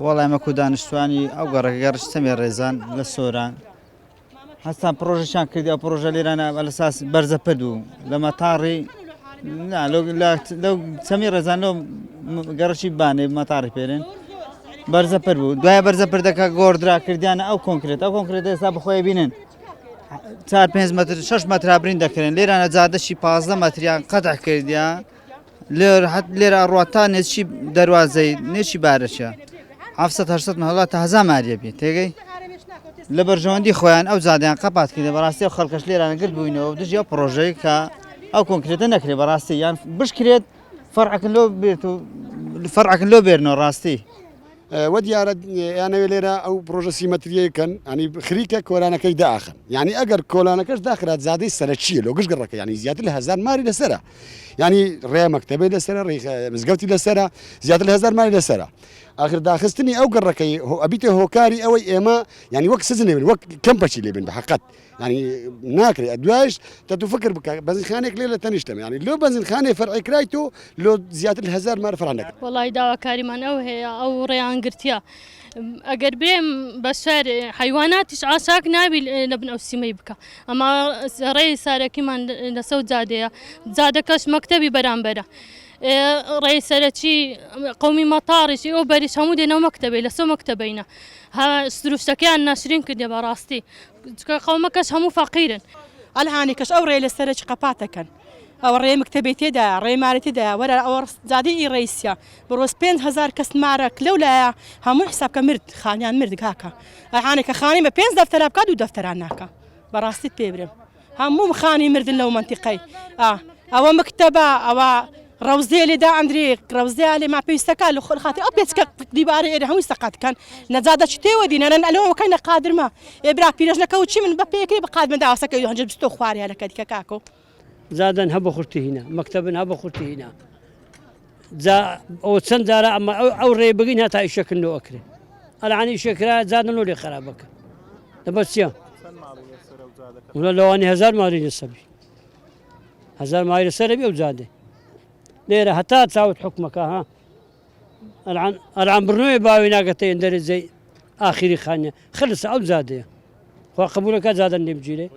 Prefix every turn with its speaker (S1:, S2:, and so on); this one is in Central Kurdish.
S1: والله ما كودانشتوانی ئەو گەڕەگەڕش سەمی ڕێزان لە سۆران هەستان پرۆژەشان کردی ئەو پرۆژە لێرانە ئەلەساس بەرزەپەر بوو لە مەتاڕی لەو سەمی ڕێزان لەو گەڕشی بانێ مەتاڕی پێرێن بەرزەپەر بوو دوایە بەرزەپەر دەکە گۆڕدرا کردیانە ئەو کۆنکرێت ئێستا بخۆی بینن 4-5 متر 6 متر برین دەکرێن لێرانە جادەشی 15 متریان قەتع کردیان لێرە ڕاتتا نێچی دەواازەی نێچی بارەچە 700 هەڵات تا هەزار ماریە بێت تێگەی لە بەرژەوەندی خۆیان ئەو زادیان قەپات کردێ بەڕاستی و خەڵکەش لێرانە گرت بووینەوە دژی ئەو پرۆژەی کە ئەو کۆنکرێتە نەکرێت بەڕاستی یان بشکرێت فەرعکن لۆ بێت و فەرعکن لۆ بێرنەوە ڕاستی
S2: ودیارە یانەوێ لێرە ئەو پرۆژە سیمەتریەکەن ئەنی خریکە کۆرانەکەی داخن یعنی ئەگەر کۆلانەکەش داخرات زادەی سەرچیە لۆ گشتگەڕەکە ینی زیاتر لە 1000 ماری لەسرە ینی ڕێ مەکتەبەی لەسرە مزگەوتی لەسرە زیاتر لە 1000 ماری لەسرە آخر داخستنی ئەو گەڕەکەی ئەبیتە هۆکاری ئەوەی ئێمە ینی وەک سزن لێبن وەک کەمپەچی لێبن بە حقت ینی ناکرێت دوایش تە فکر بکە بەنزینخانێک لێ لە تەنیشتم ینی لۆ بەنزینخانەی فەرعی کرایت و لۆ زیاتر لە 1000 مار فڕانەکە
S3: وڵی داواکاریمان ئەو هەیە ئەو ڕێیانگرتیا ئەگەر بێم بە سوار حیواناتیش ئاساک نابی لە بن ئەو سیمەی بکە ئەمە ڕێی سارەکیمان لە سەو جادەیە جادەکەش مەکتەبی بەرامبەرە ڕێی سەرەکی قومی مەتاڕیشی ئەو بەریش هەموو دێنەوە مەکتەبەی لە سۆ مەکتەبەینە سروشتەکەیان ناشرین کردێ بەڕاستی قەومەکەش هەموو فەقیرن
S4: ئەلهانێکەش ئەو ڕێ لە سەرەکی قەپاتەکەن ئەو ڕێ مکتەبێت تێدا ڕێمارە تێدا وەرە ئەو زادی ڕیسە بڕۆز 5000 کەس مارە لەولایە هەموو حسابکە مرد خانیان مرد کاکە ئەحانێکە خانی بە 5 دەفتەر بکات و دەفتەران ناکە بەڕاستیت پێ برم هەموو خانی مردن لەو منتیقەی ئەوە مکتەبە ئەوە ڕەوزێ لێدا ئەندری ڕەوزێ لێ ما پێویستەکە لە خۆ خاتی ئەو پێچکە دیوارە ئێرە هەمووی سەقاتکەن نەجادە چ تێوە دینەرن ئەلەوەکەی نە قادرمە ئێبرا پیرەژنەکە و چی من بە پێکری بە قادمە داواسەکەی هەنجە بستۆ خوارێنەکە دیکە کاکۆ
S5: زادن هەبە خورتی هینە مەکتەبن هەبە خورتی هینە ئەو چەند جارە ئەمە ئەو ڕێ بگەین هەتا ئیشەکردنەوە ئەکرێ ئەلعانی ئیشەکرا زادن لۆ لێ خراپەکە دەبەر چییە لەوانی 1000 ماری لەسەبی 1000 ماری لەسەر بێ و زادێ لێرە هەتا چاوت حکومەکە ها ئەلعان بڕنەوەی باوی ناگەتەیە دەرەجەی ئاخری خانە خلص ئەو زادەیە خوا قبولەکە زادن لێ بگیرێ